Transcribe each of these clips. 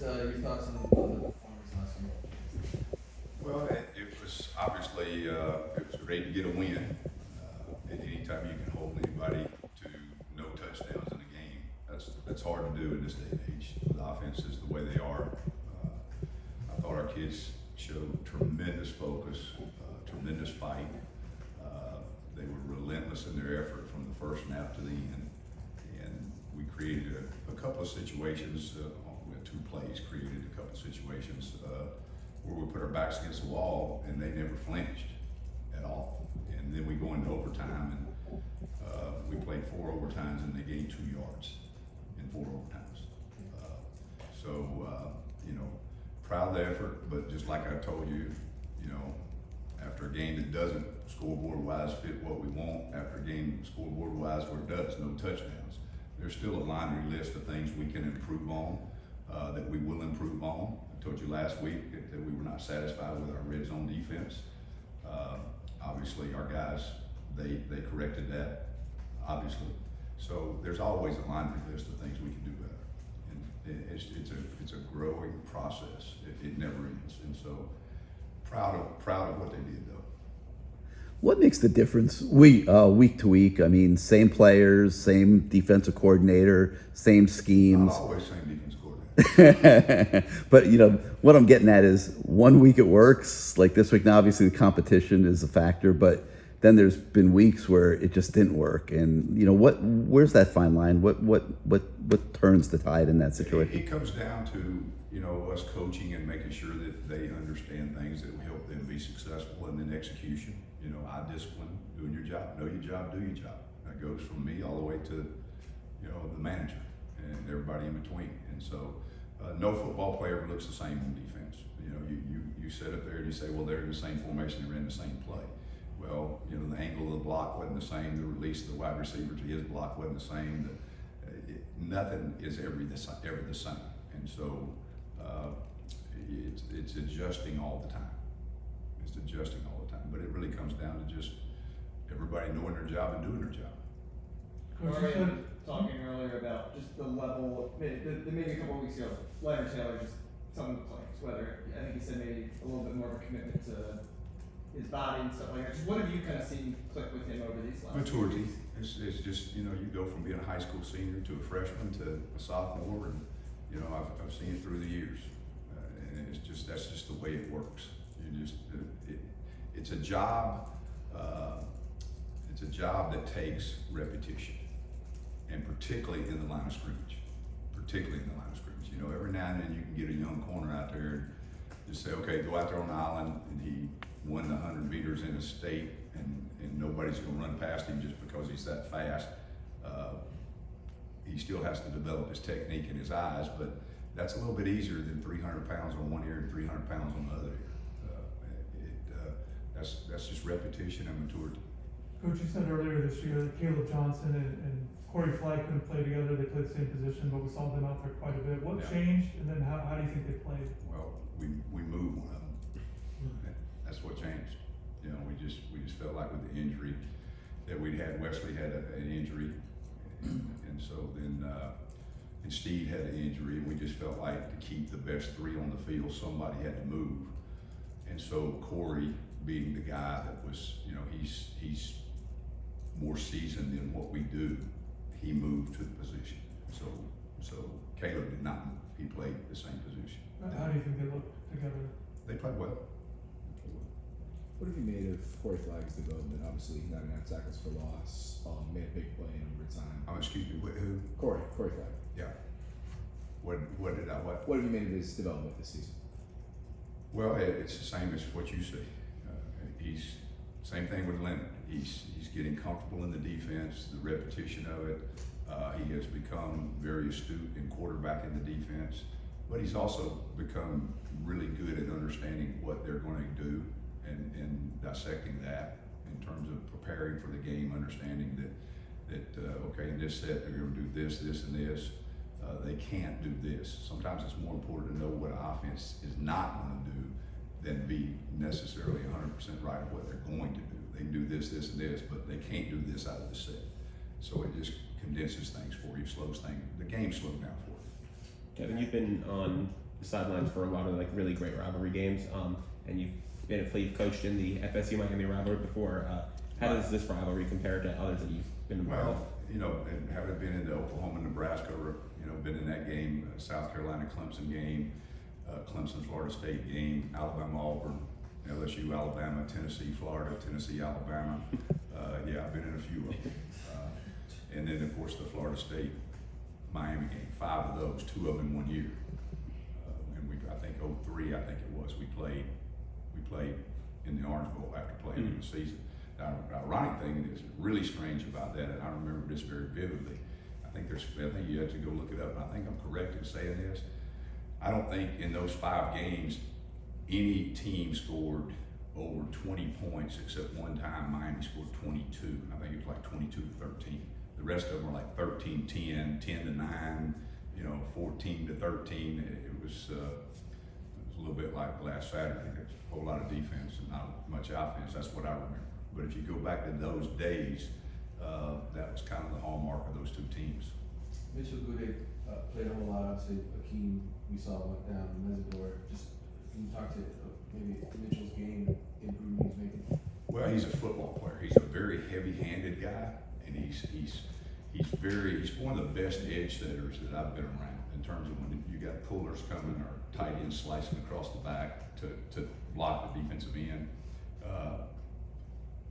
your thoughts on the performance last week? Well, it was obviously it was great to get a win. And anytime you can hold anybody to no touchdowns in a game, that's hard to do in this day and age. With offenses the way they are, I thought our kids showed tremendous focus, tremendous fight. They were relentless in their effort from the first snap to the end, and we created a couple of situations. With 2 plays, created a couple of situations. Where we put our backs against the wall and they never flinched at all. And then we go into overtime and we played 4 overtimes and they gained 2 yards in 4 overtimes. You know, proud of the effort, but just like I told you, you know, after a game that doesn't scoreboard-wise fit what we want, after a game scoreboard-wise where it does, no touchdowns, there's still a laundry list of things we can improve on, that we will improve on. I told you last week that we were not satisfied with our red zone defense. Obviously our guys, they corrected that, obviously. So there's always a laundry list of things we can do better. And it's a growing process. It never ends. And so proud of what they did though. What makes the difference week to week? I mean, same players, same defensive coordinator, same schemes. Not always same defense coordinator. But you know what I'm getting at is 1 week it works, like this week. Now, obviously, the competition is a factor, but then there's been weeks where it just didn't work. And you know where's that fine line? What turns the tide in that situation? It comes down to, you know, us coaching and making sure that they understand things that will help them be successful, and then execution. You know, eye discipline, doing your job, know your job, do your job. That goes from me all the way to, you know, the manager and everybody in between. And so no football player looks the same on defense. You know, you sit up there and you say, well, they're in the same formation, they're in the same play. Well, you know, the angle of the block wasn't the same, the release of the wide receiver to his block wasn't the same. Nothing is ever the same. And so it's adjusting all the time. It's adjusting all the time, but it really comes down to just everybody knowing their job and doing their job. Marion talking earlier about just the level of maybe a couple of weeks ago, Leonard Taylor, just some of the plays, whether I think he said maybe a little bit more of a commitment to his body and stuff like that. Just what have you kind of seen click with him over these last maturity. weeks? It's just, you know, you go from being a high school senior to a freshman to a sophomore, and you know, I've seen it through the years, and that's just the way it works. You just it's a job. It's a job that takes repetition, and particularly in the line of scrimmage. You know, every now and then you can get a young corner out there and just say, okay, go out there on the island, and he won the 100 meters in a state, and nobody's going to run past him just because he's that fast. He still has to develop his technique and his eyes, but that's a little bit easier than 300 pounds on one ear and 300 pounds on the other ear. That's just repetition and maturity. Coach, you said earlier this year that Caleb Johnson and Corey Flagg couldn't play together. They played the same position, but we saw them out there quite a bit. What changed, and then how do you think they played? Well, we moved one of them. That's what changed. You know, we just felt like with the injury that we'd had, Wesley had an injury, and so then and Steve had an injury, and we just felt like to keep the best 3 on the field, somebody had to move. And so Corey, being the guy that was, you know, he's more seasoned in what we do, he moved to the position. So Caleb did not move. He played the same position. How do you think they looked together? They played well. What have you made of Corey Flagg's development? Obviously, 99 tackles for loss, made a big play in overtime. Excuse me, who? Corey Flagg. Yeah. What did I, what? What have you made of his development this season? Well, it's the same as what you see. He's, same thing with Leonard. He's getting comfortable in the defense, the repetition of it. He has become very astute in quarterbacking the defense, but he's also become really good at understanding what they're going to do and dissecting that in terms of preparing for the game, understanding that okay, in this set they're going to do this, this, and this. They can't do this. Sometimes it's more important to know what an offense is not going to do than be necessarily 100% right of what they're going to do. They can do this, this, and this, but they can't do this out of the set. So it just condenses things for you, slows things. The game slowed down for you. Kevin, you've been on sidelines for a lot of like really great rivalry games. And you've coached in the FSU Miami rivalry before. How does this rivalry compare to others that you've been involved Well, you know, and having been in the Oklahoma, Nebraska, or, you know, been in that game, South Carolina, Clemson game, Clemson, Florida State game, Alabama, Auburn, LSU, Alabama, Tennessee, Florida, Tennessee, Alabama. Yeah, I've been in a few of them. And then, of course, the Florida State, Miami game, 5 of those, 2 of them in 1 year. And I think 03, I think it was, we played in the Orange Bowl after playing in the season. The ironic thing is really strange about that, and I remember this very vividly. I think you have to go look it up, and I think I'm correct in saying this. I don't think in those 5 games any team scored over 20 points except one time Miami scored 22. I think it was like 22-13. The rest of them were like 13-10, 10-9, 14-13. It was a little bit like last Saturday. There's a whole lot of defense and not much offense. That's what I remember. But if you go back to those days, that was kind of the hallmark of those 2 teams. Mitchell Goudet played a whole lot. Obviously, Akeem, we saw went down Mesidor. Just can you talk to maybe Mitchell's game improvement he's making? Well, he's a football player. He's a very heavy-handed guy, and he's one of the best edge setters that I've been around in terms of when you got pullers coming or tight ends slicing across the back to block the defensive end.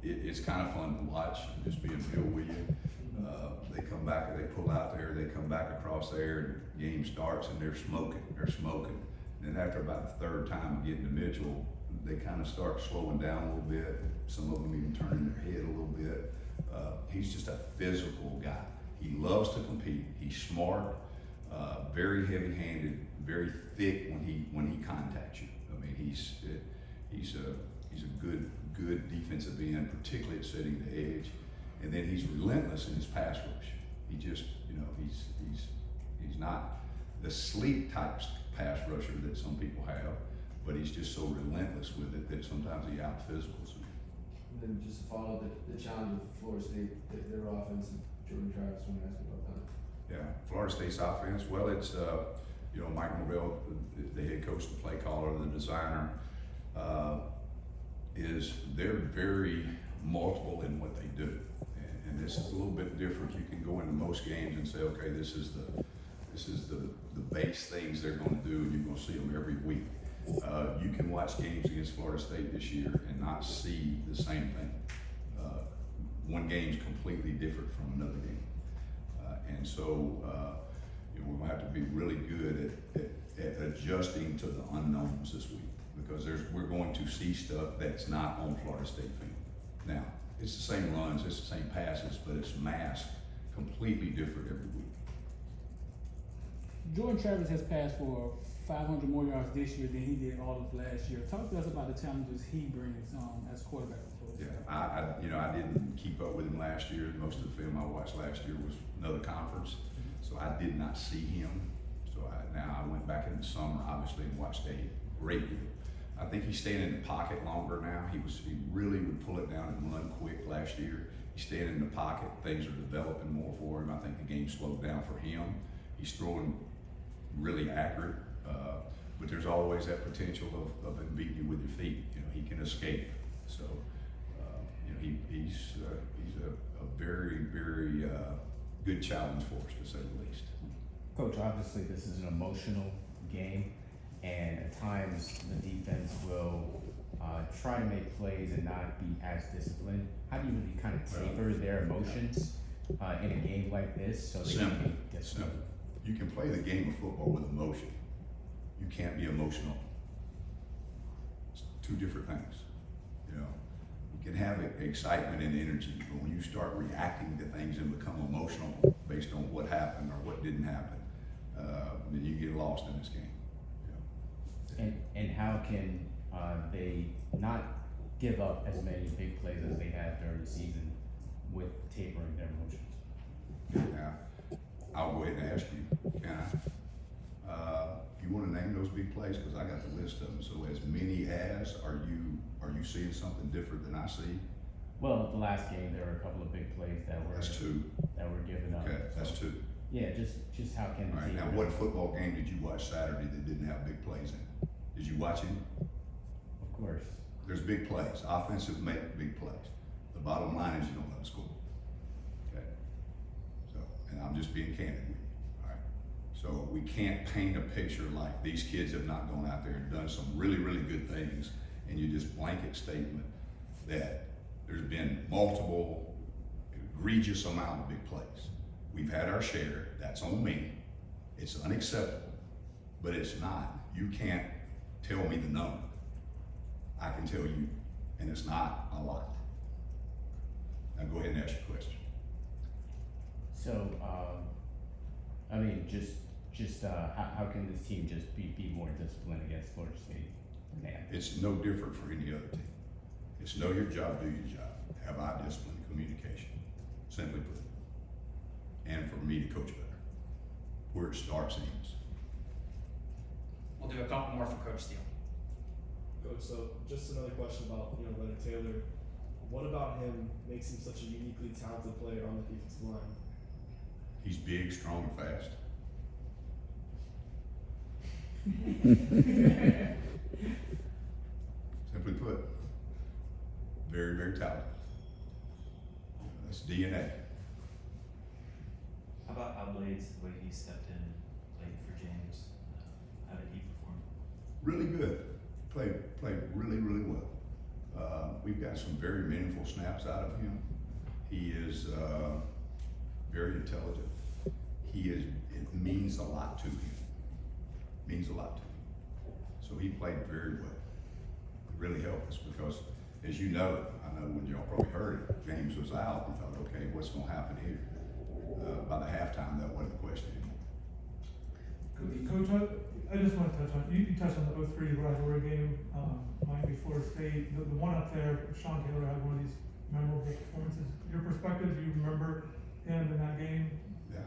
It's kind of fun to watch, just being real with you. They come back, they pull out there, they come back across there, and the game starts, and they're smoking. And then after about the 3rd time of getting to Mitchell, they kind of start slowing down a little bit. Some of them even turning their head a little bit. He's just a physical guy. He loves to compete. He's smart, very heavy-handed, very thick when he contacts you. I mean, he's a good defensive end, particularly at setting the edge. And then he's relentless in his pass rush. He just, he's not the sleep type pass rusher that some people have, but he's just so relentless with it that sometimes he out-physicals him. And then just to follow the challenge of Florida State, their offense, and Jordan Travis, want to ask you about that. Yeah, Florida State's offense, well, it's, Mike Norvell, the head coach, the play caller, the designer, they're very multiple in what they do. And this is a little bit different. You can go into most games and say, okay, this is the base things they're going to do, and you're going to see them every week. You can watch games against Florida State this year and not see the same thing. One game's completely different from another game. And so we're going to have to be really good at adjusting to the unknowns this week, because we're going to see stuff that's not on Florida State film. Now, it's the same runs, it's the same passes, but it's masked completely different every week. Jordan Travis has passed for 500 more yards this year than he did all of last year. Talk to us about the challenges he brings as quarterback. Yeah, I didn't keep up with him last year. Most of the film I watched last year was another conference, so I did not see him. So now I went back in the summer, obviously, and watched a great deal. I think he's staying in the pocket longer now. He really would pull it down and run quick last year. He's staying in the pocket. Things are developing more for him. I think the game slowed down for him. He's throwing really accurate, but there's always that potential of him beating you with your feet. He can escape. So he's a very, very good challenge for us, to say the least. Coach, obviously this is an emotional game, and at times the defense will try to make plays and not be as disciplined. How do you really kind of taper their emotions in a game like this so they can be disciplined? Simple. You can play the game of football with emotion. You can't be emotional. It's 2 different things. You can have excitement and energy, but when you start reacting to things and become emotional based on what happened or what didn't happen, then you get lost in this game. And how can they not give up as many big plays as they have during the season with tapering their emotions? Now, I'll go ahead and ask you, can I? If you want to name those big plays, because I got the list of them. So as many as, are you seeing something different than I see? Well, the last game there were a couple of big plays that were That's 2. that were given up. Okay, that's 2. Yeah, just how can the All right, team? now what football game did you watch Saturday that didn't have big plays in it? Did you watch it? Of course. There's big plays. Offensive make big plays. The bottom line is you don't let them score. Okay? So, and I'm just being candid with you. All right? So we can't paint a picture like these kids have not gone out there and done some really, really good things, and you just blanket statement that there's been multiple egregious amount of big plays. We've had our share. That's on me. It's unacceptable, but it's not. You can't tell me the number. I can tell you, and it's not a lot. Now go ahead and ask your question. So, I mean, how can this team just be more disciplined against Florida State? Man. It's no different for any other team. It's know your job, do your job. Have eye discipline, communication, simply put. And for me to coach better. Where it starts ends. We'll do a couple more for Coach Steele. Coach, so just another question about Leonard Taylor. What about him makes him such a uniquely talented player on the defensive line? He's big, strong, and fast. Simply put, very, very talented. That's DNA. How about Blades, the way he stepped in and played for James? How did he perform? Really good. Played really, really well. We've got some very meaningful snaps out of him. He is very intelligent. It means a lot to him. Means a lot to him. So he played very well. It really helped us because, as you know, I know when y'all probably heard it, James was out. We thought, okay, what's going to happen here? By the halftime, that wasn't the question anymore. Coach, I just want to touch on, you touched on the 03 rivalry game, Miami, Florida State. The one up there, Sean Taylor had one of these memorable performances. Your perspective, do you remember him in that game? Yeah.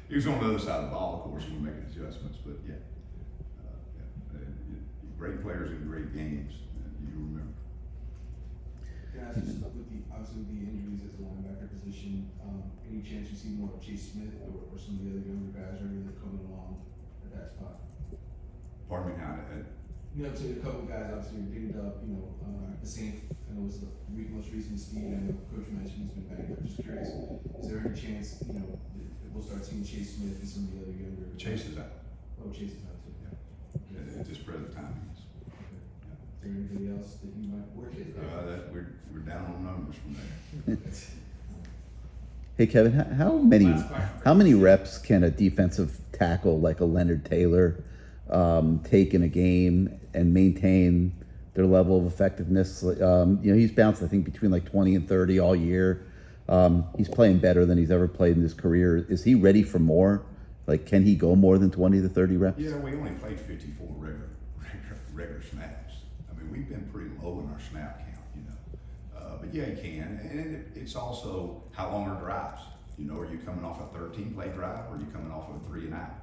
He was on the other side of the ball, of course, we were making adjustments, but yeah. Great players in great games, you remember. Guys, just with the injuries at the linebacker position, any chance you see more of Chase Smith or some of the other younger guys already that coming along at that spot? Pardon me, how? To a couple guys obviously are dinged up, the same, I know it's the most recent Steve, I know Coach mentioned he's been banged up. Just curious, is there any chance, that we'll start seeing Chase Smith and some of the other younger? Chase is out. Oh, Chase is out too. Yeah. At this present time, he is. Is there anybody else that you might work with? We're down on numbers from there. Hey Kevin, how many reps can a defensive tackle like a Leonard Taylor take in a game and maintain their level of effectiveness? He's bounced I think between like 20 and 30 all year. He's playing better than he's ever played in his career. Is he ready for more? Like, can he go more than 20 to 30 reps? Yeah, we only played 54 regular snaps. I mean, we've been pretty low in our snap count, but yeah, he can. And it's also how long are drives? Are you coming off a 13-play drive or are you coming off of a 3 and out?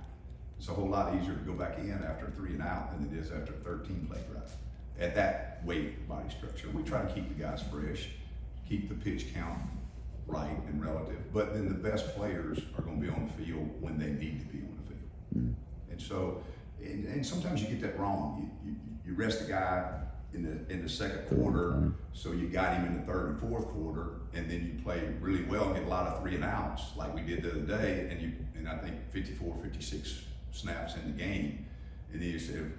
It's a whole lot easier to go back in after a 3 and out than it is after a 13-play drive. At that weight body structure, we try to keep the guys fresh, keep the pitch count right and relative, but then the best players are going to be on the field when they need to be on the field. Mm. And so, and sometimes you get that wrong. You rest the guy in the second quarter, so you got him in the third and fourth quarter, and then you play really well and get a lot of 3 and outs like we did the other day, and I think 54, 56 snaps in the game, and then you said,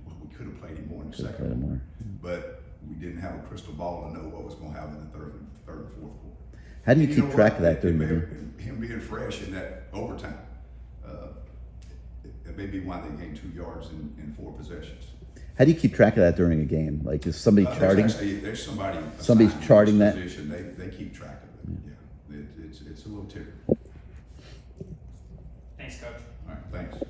well, we could have played him more in the second quarter, but we didn't have a crystal ball to know what was going to happen in the third and fourth quarter. How do you keep track of that during the game? Him being fresh in that overtime, it may be why they gained 2 yards in 4 possessions. How do you keep track of that during a game? Like, is somebody charting? There's somebody's charting that. Position. They keep track of it. Yeah, it's a little ticker. Thanks, Coach. All right, thanks.